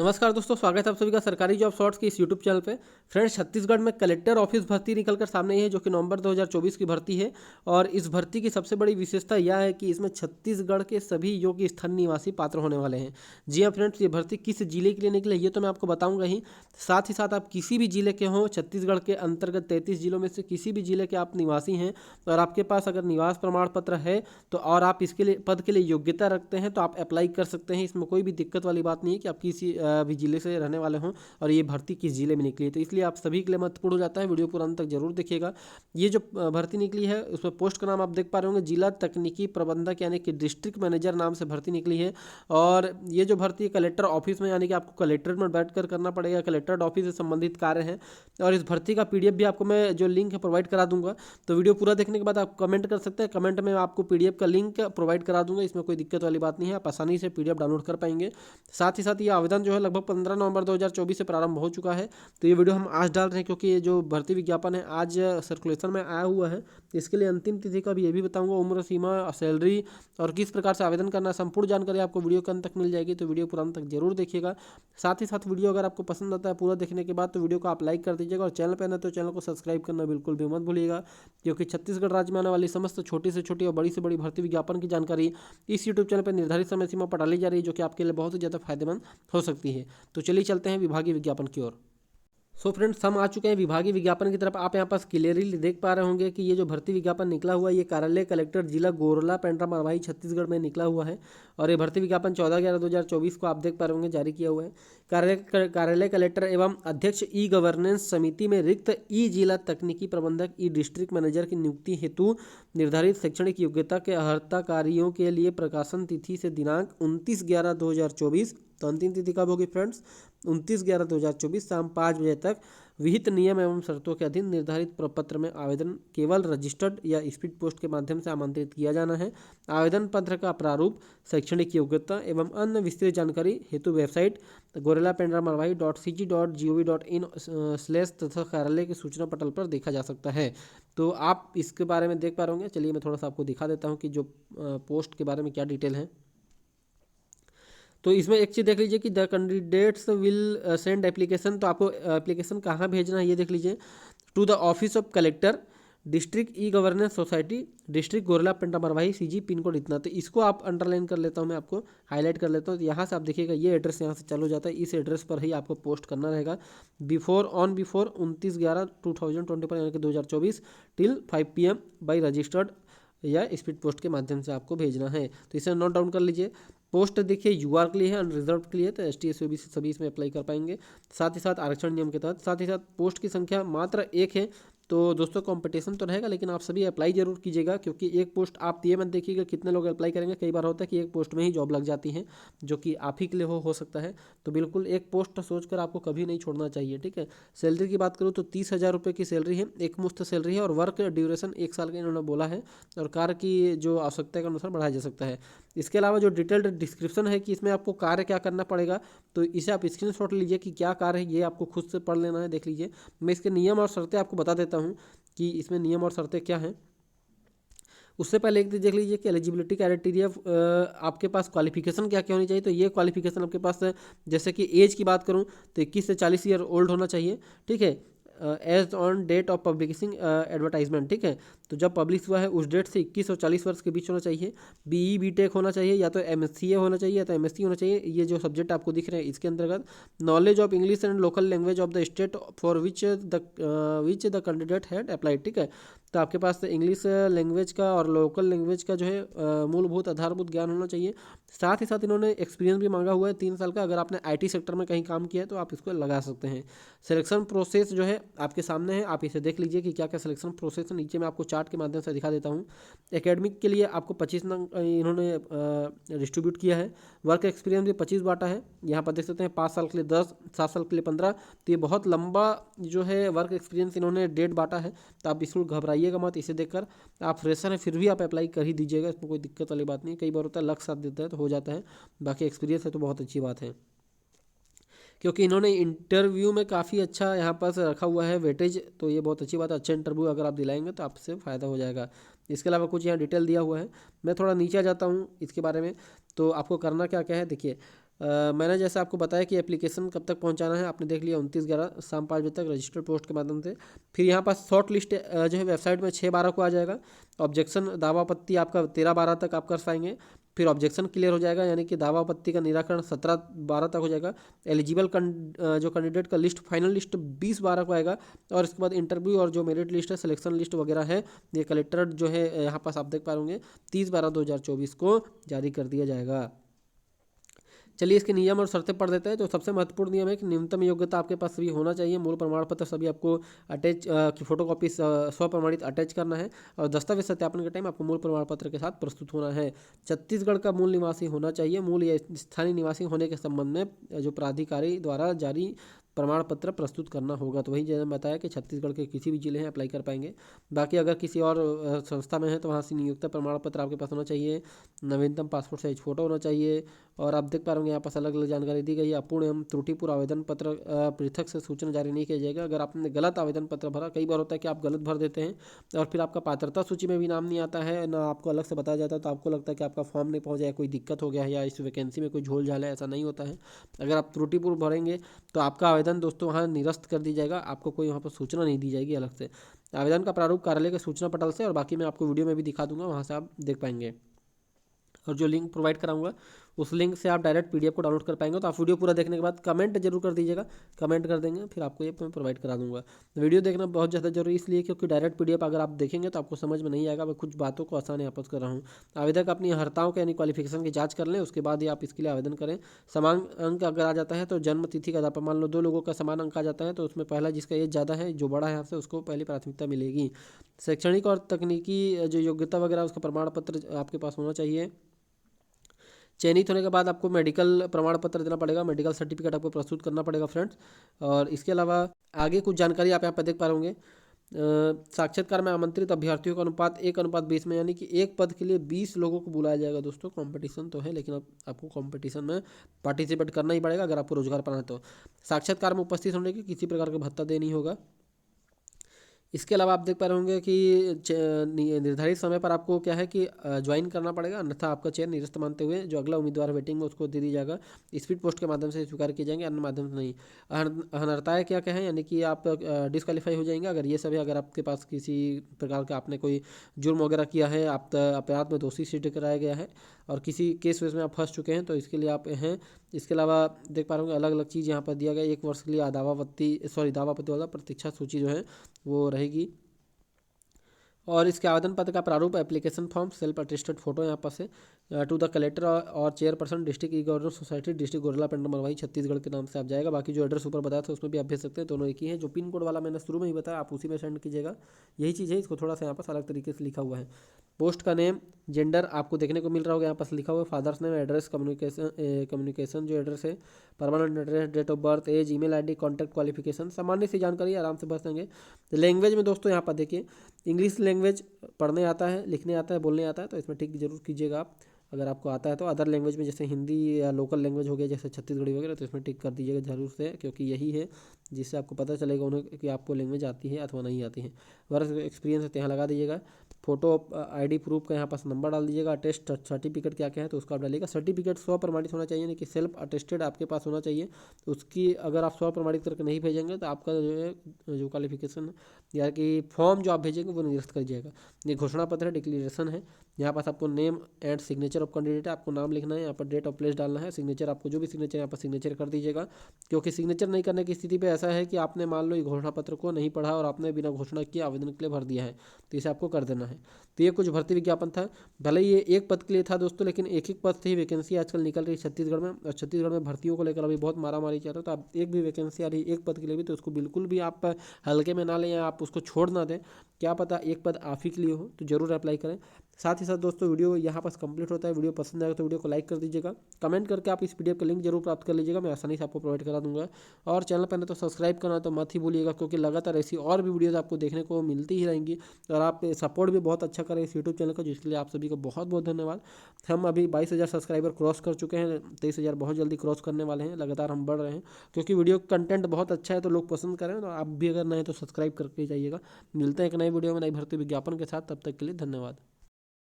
नमस्कार दोस्तों, स्वागत है आप सभी का सरकारी जॉब शॉर्ट्स के इस यूट्यूब चैनल पे। फ्रेंड्स, छत्तीसगढ़ में कलेक्टर ऑफिस भर्ती निकलकर सामने आई है, जो कि नवंबर 2024 की भर्ती है। और इस भर्ती की सबसे बड़ी विशेषता यह है कि इसमें छत्तीसगढ़ के सभी योग्य स्थानीय निवासी पात्र होने वाले हैं। जी हाँ फ्रेंड्स, ये भर्ती किस जिले के लिए निकले ये तो मैं आपको बताऊंगा ही साथ आप किसी भी जिले के हों, छत्तीसगढ़ के अंतर्गत 33 जिलों में से किसी भी जिले के आप निवासी हैं और आपके पास अगर निवास प्रमाण पत्र है तो और आप इसके लिए पद के लिए योग्यता रखते हैं तो आप अप्लाई कर सकते हैं। इसमें कोई भी दिक्कत वाली बात नहीं है कि आप किसी भी जिले से रहने वाले हों और ये भर्ती किस जिले में निकली है, तो इसलिए आप सभी के लिए महत्वपूर्ण हो जाता है। वीडियो पूरा अंत तक जरूर देखिएगा। ये जो भर्ती निकली है उसमें पोस्ट का नाम आप देख पा रहे होंगे, जिला तकनीकी प्रबंधक यानी कि डिस्ट्रिक्ट मैनेजर नाम से भर्ती निकली है। और ये जो भर्ती है कलेक्टर ऑफिस में, यानी कि आपको कलेक्टर में बैठकर करना पड़ेगा। कलेक्टर ऑफिस से संबंधित कार्य हैं और इस भर्ती का पीडीएफ भी आपको मैं जो लिंक है प्रोवाइड करा दूंगा। तो वीडियो पूरा देखने के बाद आप कमेंट कर सकते हैं, कमेंट में आपको पीडीएफ का लिंक प्रोवाइड करा दूंगा। इसमें कोई दिक्कत वाली बात नहीं है, आप आसानी से पीडीएफ डाउनलोड कर पाएंगे। साथ ही साथ ये आवेदन जो है लगभग 15 नवंबर 2024 से प्रारंभ हो चुका है। तो ये वीडियो हम आज डाल रहे हैं क्योंकि ये जो भर्ती विज्ञापन है आज सर्कुलेशन में आया हुआ है। इसके लिए अंतिम तिथि का भी ये भी बताऊंगा, उम्र सीमा, सैलरी और किस प्रकार से आवेदन करना, संपूर्ण जानकारी आपको वीडियो के अंत तक मिल जाएगी। तो वीडियो पूरा अंत तक जरूर देखिएगा। साथ ही साथ वीडियो अगर आपको पसंद आता है पूरा देखने के बाद तो वीडियो को आप लाइक कर दीजिएगा और चैनल पर आना तो चैनल को सब्सक्राइब करना बिल्कुल भी मत भूलिएगा, क्योंकि छत्तीसगढ़ राज्य में आने वाली समस्त छोटी से छोटी और बड़ी से बड़ी भर्ती विज्ञापन की जानकारी इस यूट्यूब चैनल पर निर्धारित समय सीमा पर डाली जा रही है, जो कि आपके लिए बहुत ही ज़्यादा फायदेमंद हो सकती है। तो चलिए चलते हैं विभागीय विज्ञापन की ओर। सो फ्रेंड्स, हम आ चुके हैं विभागीय विज्ञापन की तरफ। आप यहाँ पास क्लियरली देख पा रहे होंगे कि ये जो भर्ती विज्ञापन निकला हुआ है ये कार्यालय कलेक्टर जिला गोरला पेंड्रा मरवाही छत्तीसगढ़ में निकला हुआ है। और ये भर्ती विज्ञापन 14/11/2024 को आप देख पा रहे होंगे जारी किया हुआ है। कार्यालय कलेक्टर एवं अध्यक्ष ई गवर्नेंस समिति में रिक्त ई जिला तकनीकी प्रबंधक ई डिस्ट्रिक्ट मैनेजर की नियुक्ति हेतु निर्धारित शैक्षणिक योग्यता के अर्हता कार्यों के लिए प्रकाशन तिथि से दिनांक 29/11/2024, तो अंतिम तिथि कब होगी फ्रेंड्स, 29/11/2024 शाम 5 बजे तक विहित नियम एवं शर्तों के अधीन निर्धारित प्रपत्र में आवेदन केवल रजिस्टर्ड या स्पीड पोस्ट के माध्यम से आमंत्रित किया जाना है। आवेदन पत्र का प्रारूप, शैक्षणिक योग्यता एवं अन्य विस्तृत जानकारी हेतु वेबसाइट gorillapendrammarwahi.cg.gov.in/ तथा कार्यालय के सूचना पटल पर देखा जा सकता है। तो आप इसके बारे में देख पा रहे होंगे। चलिए मैं थोड़ा सा आपको दिखा देता हूँ कि जो पोस्ट के बारे में क्या डिटेल है। तो इसमें एक चीज़ देख लीजिए कि the candidates will send application, तो आपको एप्लीकेशन कहाँ भेजना है ये देख लीजिए। To the office of collector, district e governance society, district Gaurela Pendra Marwahi, CG, pin code इतना। तो इसको आप अंडरलाइन कर लेता हूँ, मैं आपको हाईलाइट कर लेता हूँ। तो यहाँ से आप देखिएगा ये एड्रेस यहाँ से चालू हो जाता है, इस एड्रेस पर ही आपको पोस्ट करना रहेगा। बिफोर 29/11/2024 यानी कि 2024 टिल 5 PM बाई रजिस्टर्ड या स्पीड पोस्ट के माध्यम से आपको भेजना है। तो इसे नोट डाउन कर लीजिए। पोस्ट देखिए यूआर के लिए है, अनरिजर्व के लिए है, तो ST SC OBC सभी इसमें अप्लाई कर पाएंगे। साथ ही साथ आरक्षण नियम के तहत, साथ ही साथ पोस्ट की संख्या मात्र 1 है। तो दोस्तों कंपटीशन तो रहेगा, लेकिन आप सभी अप्लाई जरूर कीजिएगा, क्योंकि एक पोस्ट आप ये मत देखिएगा कितने लोग अप्लाई करेंगे। कई बार होता है कि एक पोस्ट में ही जॉब लग जाती है, जो कि आप ही के लिए हो सकता है। तो बिल्कुल एक पोस्ट सोचकर आपको कभी नहीं छोड़ना चाहिए, ठीक है। सैलरी की बात करूँ तो 30,000 रुपये की सैलरी है, एक मुश्त सैलरी है और वर्क ड्यूरेशन 1 साल का इन्होंने बोला है और कार्य की जो आवश्यकता के अनुसार बढ़ाया जा सकता है। इसके अलावा जो डिटेल्ड डिस्क्रिप्शन है कि इसमें आपको कार्य क्या करना पड़ेगा, तो इसे आप स्क्रीनशॉट लीजिए कि क्या कार्य है, ये आपको खुद से पढ़ लेना है। देख लीजिए, मैं इसके नियम और शर्तें आपको बता देता हूँ कि इसमें नियम और शर्तें क्या हैं। उससे पहले एक देख लीजिए कि एलिजिबिलिटी क्राइटेरिया, आपके पास क्वालिफिकेशन क्या क्या होनी चाहिए। तो ये क्वालिफिकेशन आपके पास, जैसे कि एज की बात करूँ तो 21 से 40 ईयर ओल्ड होना चाहिए, ठीक है। Age on date of publishing advertisement, ठीक है। तो जब पब्लिश हुआ है उस डेट से 21 और 40 वर्ष के बीच होना चाहिए। BE BTech होना चाहिए, या तो MSCA होना चाहिए या तो MSc होना चाहिए। ये जो सब्जेक्ट आपको दिख रहे हैं इसके अंतर्गत knowledge of English and local language of the state for which the candidate had applied, ठीक है। तो आपके पास इंग्लिश लैंग्वेज का और लोकल लैंग्वेज का जो है मूलभूत आधारभूत ज्ञान होना चाहिए। साथ ही साथ इन्होंने एक्सपीरियंस भी मांगा हुआ है 3 साल का। अगर आपने IT सेक्टर में कहीं काम किया है तो आप इसको लगा सकते हैं। सिलेक्शन प्रोसेस जो है आपके सामने है, आप इसे देख लीजिए कि क्या क्या सिलेक्शन प्रोसेस है। नीचे मैं आपको चार्ट के माध्यम से दिखा देता हूँ। एकेडमिक के लिए आपको 25 नंबर इन्होंने डिस्ट्रीब्यूट किया है। वर्क एक्सपीरियंस भी 25 बांटा है। यहाँ पर देख सकते हैं 5 साल के लिए 10, 7 साल के लिए 15। तो ये बहुत लंबा जो है वर्क एक्सपीरियंस इन्होंने डेट बांटा है। तो आप बिल्कुल घबराइएगा मत इसे देखकर। आप फ्रेशर हैं फिर भी आप अप्लाई कर ही दीजिएगा, इसमें कोई दिक्कत वाली बात नहीं। कई बार होता है लक साथ देता है तो हो जाता है, बाकी एक्सपीरियंस है तो बहुत अच्छी बात है। क्योंकि इन्होंने इंटरव्यू में काफ़ी अच्छा यहाँ पर रखा हुआ है वेटेज, तो ये बहुत अच्छी बात है। अच्छा इंटरव्यू अगर आप दिलाएंगे तो आपसे फ़ायदा हो जाएगा। इसके अलावा कुछ यहाँ डिटेल दिया हुआ है। मैं थोड़ा नीचे आ जाता हूँ इसके बारे में। तो आपको करना क्या क्या है देखिए, मैंने जैसे आपको बताया कि एप्लीकेशन कब तक पहुंचाना है, आपने देख लिया 29/11 शाम 5 बजे तक रजिस्टर्ड पोस्ट के माध्यम से। फिर यहाँ पर शॉर्ट लिस्ट जो है वेबसाइट में 6/12 को आ जाएगा। ऑब्जेक्शन दावा आपत्ति आपका 13/12 तक आप कर पाएंगे। फिर ऑब्जेक्शन क्लियर हो जाएगा, यानी कि दावा आपत्ति का निराकरण 17/12 तक हो जाएगा। एलिजिबल जो कैंडिडेट का लिस्ट फाइनल लिस्ट 20/12 को आएगा। और इसके बाद इंटरव्यू और जो मेरिट लिस्ट है, सिलेक्शन लिस्ट वगैरह है, ये कलेक्टर जो है यहाँ पास आप देख पा होंगे 30/12/2024 को जारी कर दिया जाएगा। चलिए इसके नियम और शर्तें पढ़ देते हैं। तो सबसे महत्वपूर्ण नियम है कि न्यूनतम योग्यता आपके पास सभी होना चाहिए। मूल प्रमाण पत्र सभी आपको अटैच की फोटोकॉपी स्वप्रमाणित अटैच करना है। और दस्तावेज सत्यापन के टाइम आपको मूल प्रमाण पत्र के साथ प्रस्तुत होना है। छत्तीसगढ़ का मूल निवासी होना चाहिए। मूल या स्थानीय निवासी होने के संबंध में जो प्राधिकारी द्वारा जारी प्रमाण पत्र प्रस्तुत करना होगा। तो वही जैसे बताया कि छत्तीसगढ़ के किसी भी जिले हैं अप्लाई कर पाएंगे। बाकी अगर किसी और संस्था में है तो वहाँ से नियुक्ता प्रमाण पत्र आपके पास होना चाहिए। नवीनतम पासपोर्ट साइज फोटो होना चाहिए। और आप देख पा रहे होंगे यहाँ पास अलग अलग जानकारी दी गई है। अपूर्ण एवं त्रुटिपूर्ण आवेदन पत्र पृथक से सूचना जारी नहीं किया जाएगा। अगर आपने गलत आवेदन पत्र भरा, कई बार होता है कि आप गलत भर देते हैं और फिर आपका पात्रता सूची में भी नाम नहीं आता है, ना आपको अलग से बताया जाता है, तो आपको लगता है कि आपका फॉर्म नहीं पहुँचा है, कोई दिक्कत हो गया है या इस वैकेंसी में कोई झोल झाल है। ऐसा नहीं होता है। अगर आप त्रुटिपूर्ण भरेंगे तो आपका आवेदन दोस्तों वहाँ निरस्त कर दी जाएगा। आपको कोई वहाँ पर सूचना नहीं दी जाएगी अलग से। आवेदन का प्रारूप कार्यालय के सूचना पटल से, और बाकी मैं आपको वीडियो में भी दिखा दूंगा, वहाँ से आप देख पाएंगे। और जो लिंक प्रोवाइड कराऊंगा उस लिंक से आप डायरेक्ट पीडीएफ को डाउनलोड कर पाएंगे। तो आप वीडियो पूरा देखने के बाद कमेंट जरूर कर दीजिएगा, कमेंट कर देंगे फिर आपको ये मैं प्रोवाइड करा दूंगा। वीडियो देखना बहुत ज़्यादा जरूरी इसलिए क्योंकि डायरेक्ट पीडीएफ अगर आप देखेंगे तो आपको समझ में नहीं आएगा। मैं कुछ बातों को आसान यहाँ पर कर रहा हूँ। आवेदक अपनी अर्हताओं के यानी क्वालिफिकेशन की जाँच कर लें, उसके बाद ही आप इसके लिए आवेदन करें। समान अंक अगर आ जाता है तो जन्म तिथि का आधार पर, मान लो 2 लोगों का समान अंक आ जाता है तो उसमें पहला जिसका एज ज़्यादा है, जो बड़ा है आपसे, उसको पहली प्राथमिकता मिलेगी। शैक्षणिक और तकनीकी जो योग्यता वगैरह उसका प्रमाण पत्र आपके पास होना चाहिए। चयनित होने के बाद आपको मेडिकल प्रमाण पत्र देना पड़ेगा, मेडिकल सर्टिफिकेट आपको प्रस्तुत करना पड़ेगा फ्रेंड्स। और इसके अलावा आगे कुछ जानकारी आप यहाँ पर देख पा होंगे। साक्षात्कार में आमंत्रित अभ्यर्थियों का अनुपात 1:20 में, यानी कि एक पद के लिए 20 लोगों को बुलाया जाएगा। दोस्तों कंपटीशन तो है, लेकिन आपको कंपटीशन में पार्टिसिपेट करना ही पड़ेगा अगर आपको रोजगार पाना है तो। साक्षात्कार में उपस्थित होने की किसी प्रकार का भत्ता देनी होगा। इसके अलावा आप देख पा रहे होंगे कि निर्धारित समय पर आपको क्या है कि ज्वाइन करना पड़ेगा, अन्यथा आपका चयन निरस्त मानते हुए जो अगला उम्मीदवार वेटिंग में उसको दे दी जाएगा। स्पीड पोस्ट के माध्यम से स्वीकार किए जाएंगे, अन्य माध्यम से नहीं। अनर्हताएं क्या क्या है, यानी कि आप डिस्क्वालीफाई हो जाएंगे अगर ये सभी, अगर आपके पास किसी प्रकार का आपने कोई जुर्म वगैरह किया है, आप अपराध में दोषी सिद्ध कराया गया है और किसी केस वेस में आप फंस चुके हैं तो इसके लिए आप हैं। इसके अलावा देख पा रहे होंगे अलग अलग चीज़ यहाँ पर दिया गया। 1 वर्ष के लिए दावापत्ति वाला प्रतीक्षा सूची जो है वो रहेगी। और इसके आवेदन पत्र का प्रारूप application form, self attested photo यहाँ पर से टू द कलेक्टर और चेयरपर्सन डिस्ट्रिक्ट ई गवर्नर सोसाइटी, डिस्ट्रिक्ट गोरला पेंडा मरवाई छत्तीसगढ़ के नाम से आप जाएगा। बाकी जो एड्रेस ऊपर बताया था उसमें भी आप भेज सकते हैं, दोनों एक ही है। जो पिन कोड वाला मैंने शुरू में ही बताया आप उसी में सेंड कीजिएगा, यही चीज़ है। इसको थोड़ा सा यहाँ पर अलग तरीके से लिखा हुआ है। पोस्ट का नेम, जेंडर आपको देखने को मिल रहा होगा यहाँ पास लिखा हुआ है। फादर्स नेम, एड्रेस, कम्युनिकेशन जो एड्रेस है, permanent address, date of birth, age, email ID, contact qualification, सामान्य सी जानकारी आराम से भर देंगे। लैंग्वेज में दोस्तों यहाँ पर देखिए, इंग्लिश लैंग्वेज पढ़ने आता है, लिखने आता है, बोलने आता है तो इसमें टिक जरूर कीजिएगा आप अगर आपको आता है तो। अदर लैंग्वेज में जैसे हिंदी या लोकल लैंग्वेज हो गया जैसे छत्तीसगढ़ी वगैरह, तो इसमें टिक कर दीजिएगा जरूर से, क्योंकि यही है जिससे आपको पता चलेगा उन्हें कि आपको लैंग्वेज आती है अथवा नहीं आती है। वर्क एक्सपीरियंस है तो यहाँ लगा दीजिएगा। फोटो आईडी प्रूफ का यहाँ पास नंबर डाल दीजिएगा। अटेस्ट सर्टिफिकेट क्या क्या है तो उसका आप डालिएगा। सर्टिफिकेट स्वप्रमाणित होना चाहिए, यानी कि सेल्फ अटेस्टेड आपके पास होना चाहिए। तो उसकी अगर आप स्वप्रमाणित करके नहीं भेजेंगे तो आपका जो है जो क्वालिफिकेशन या कि फॉर्म जो आप भेजेंगे वो निरस्त कर जाएगा। ये घोषणा पत्र है, डिक्लेरेशन है। यहाँ पास आपको name and signature of candidate है, आपको नाम लिखना है, यहाँ पर डेट ऑफ प्लेस डालना है, सिग्नेचर आपको जो भी सिग्नेचर यहाँ पर सिग्नेचर कर दीजिएगा। क्योंकि सिग्नेचर नहीं करने की स्थिति पे ऐसा है कि आपने मान लो ये घोषणा पत्र को नहीं पढ़ा और आपने बिना घोषणा किए आवेदन के लिए भर दिया है, तो इसे आपको कर देना है। तो ये कुछ भर्ती विज्ञापन था, भले ये एक पद के लिए था दोस्तों, लेकिन एक एक पद से ही वैकेंसी आजकल निकल रही है छत्तीसगढ़ में। और छत्तीसगढ़ में भर्तियों को लेकर अभी बहुत मारामारी चल रहा है। तो आप एक भी वैकेंसी आ रही है एक पद के लिए भी तो उसको बिल्कुल भी आप हल्के में ना लें या आप उसको छोड़ ना दें। क्या पता एक पद आप ही के लिए हो, तो जरूर अप्लाई करें। साथ ही साथ दोस्तों वीडियो यहाँ पास कंप्लीट होता है। वीडियो पसंद आएगा तो वीडियो को लाइक कर दीजिएगा, कमेंट करके आप इस पीडीएफ का लिंक जरूर प्राप्त कर लीजिएगा, मैं आसानी से आपको प्रोवाइड करा दूंगा। और चैनल पर तो सब्सक्राइब करना तो मत ही भूलिएगा, क्योंकि लगातार ऐसी और भी वीडियोज़ आपको देखने को मिलती ही रहेंगी। और आप सपोर्ट भी बहुत अच्छा करें इस यूट्यूब चैनल का, जिसके लिए आप सभी को बहुत बहुत धन्यवाद। हम अभी 22,000 सब्सक्राइबर क्रॉस कर चुके हैं, 23,000 बहुत जल्दी क्रॉस करने वाले हैं। लगातार हम बढ़ रहे हैं क्योंकि वीडियो कंटेंट बहुत अच्छा है तो लोग पसंद करें। तो आप भी अगर नए तो सब्सक्राइब करके जाइएगा। मिलते हैं एक नई वीडियो में नई भर्ती विज्ञापन के साथ, तब तक के लिए धन्यवाद।